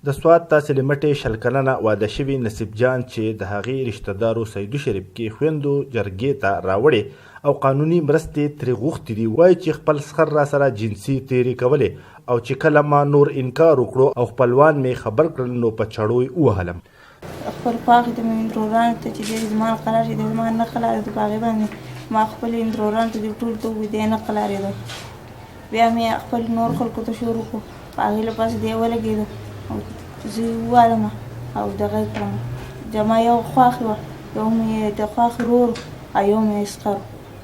د سوات تحصیل مټې شل کلنه واده شوي نصیب جان چې د هغې رشته دارو سیدو شریف کې خویندو جرګې ته راوړې او قانوني مرستې ترې غوښتې دي، وایي چې خپل سخر راسره جنسي تېرې کولې او چې کله ما نور انکار وکړو او خپلوان مې خبر کړل نو په چړو یې ووهلم. خپل خواښې ته مې اندرورانو ته چې دی زما قرار چې دی زما نه قلارېدو په هغې باندې ما خپل اندرورانو ته دې ټولو ته ووایي دی نه قلارېدو. بیا مې خپل نور خلکو ته شروع کړو په هغې له پاسه دی ولګېدو او زه یې ووالم او دغه یې کړم. زما یو خواښې وه، یو مې د خواښې ورور او یو مې سخر.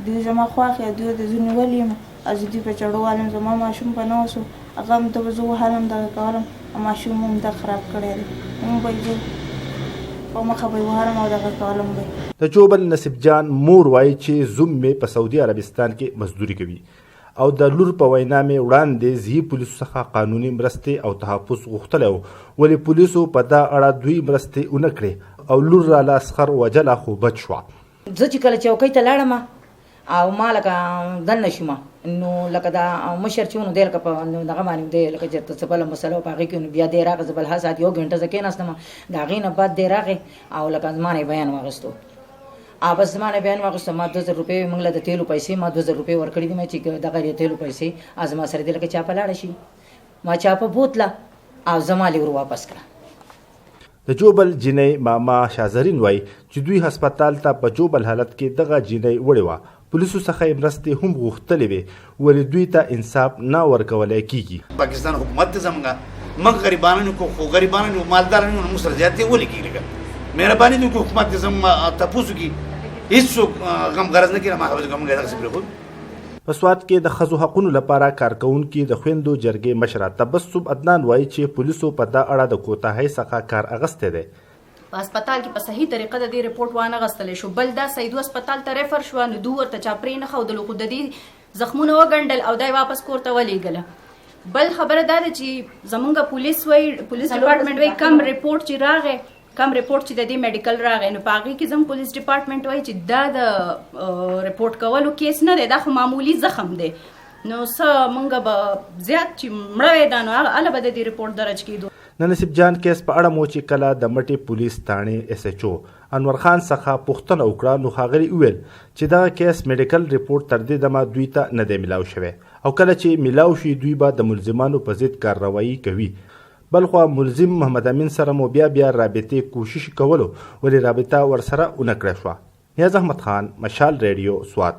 دوی زما خواښې دوی د زه نیولې یم او زه دوی په چړو والم. زما ماشوم په نه وسو هغه هم ته به زه وهلم دغه کولم او ماشوم هم ده خراب کړی دی. هم به یې په مخه به یې وهلم او دغه کولم به یې. د جوبل نصیب جان مور وایي چې زوم مې په سعودي عربستان کې مزدوري کوي او د لور په وینا مې وړاندې زی پولیسو څخه قانوني مرستې او تحفظ غوښتلی و، ولې پولیسو په دا اړه دوی مرستې ونه کړې او لور راله سخر وجله خو بچ شوه. زه چې کله چوکۍ ته لاړم او ما لکه دننه شوم نو لکه دا مشر چې نو دی لکه په دغه باندې دی لکه چې څه بله مسله وه په هغې کې نو بیا دی راغی. زه بل هر ساعت یو ګنټه زه کېناستم د هغې نه بعد دی راغی او لکه زما نه یې بیان واخیستو. بس زما نه بیان واخیستو. ما 2000 روپۍ موږ له د تیلو پیسې ما 2000 روپۍ ورکړي دي مې چې دغه د تیلو پیسې زما سره دي لکه چاپه لاړه شي. ما چاپه بوتله او زما لیور واپس کړه. د جوبل جینۍ ماما شازرین وایي چې دوی هسپتال ته په جوبل حالت کې دغه جینۍ وړې وه. پولیسو څخه یې مرستې هم غوښتلې وې ولې دوی ته انصاف نه ورکولی کېږي. پاکستان حکومت ته زموږ موږ غریبانو خو غریبانو یو مالدارانو نو موږ سره زیاتې ولې کېږي. لکه مهرباني دې وکړو حکومت ته زموږ تپوس وکړي هیڅوک غم غرض نه کړي. ما خبرې کوم دغسې پرېښود. په سوات کې د ښځو حقونو لپاره کارکوونکي د خویندو جرګې مشره تبسم عدنان وایي چې پولیسو په دا اړه د کوتاهۍ څخه کار اخیستی دی. په هسپتال کې په صحیح طریقه د دې رپورټ وانه غستلی شو. بل دا سیدو هسپتال ته ریفر شوه نو دوی ورته چا پرې نه ښودلو خو د دې زخمونه وګنډل او دا یې واپس کور ته ولېږله. بل خبره دا ده چې زمونږ پولیس وایي پولیس ډپارټمنټ وایي کم رپورټ چې راغی کم رپورټ چې د دې میډیکل راغی نو په هغې کې زموږ پولیس ډپارټمنټ وایي چې دا د رپورټ کولو کیس نه دی، دا خو معمولي زخم دی. نو څه موږ به زیات چې مړه وی دا نو هله به د دې رپورټ درج کېدو. د نصیب جان کیس په اړه مو چې کله د مټې پولیس تاڼې اس ایچ او انور خان څخه پوښتنه وکړه نو ښاغلي وویل چې دغه کیس میډیکل رپورټ تر دې دمه دوی ته نه دی میلاو شوی او کله چې میلاو شي دوی به د ملزمانو په ضد کارروایي کوي. بلخوا ملزم محمد امین سره مو بیا رابطې کوشش کولو ولې رابطه ورسره ونه کړه شوه. نیاز احمد خان، مشال ریډیو، سوات.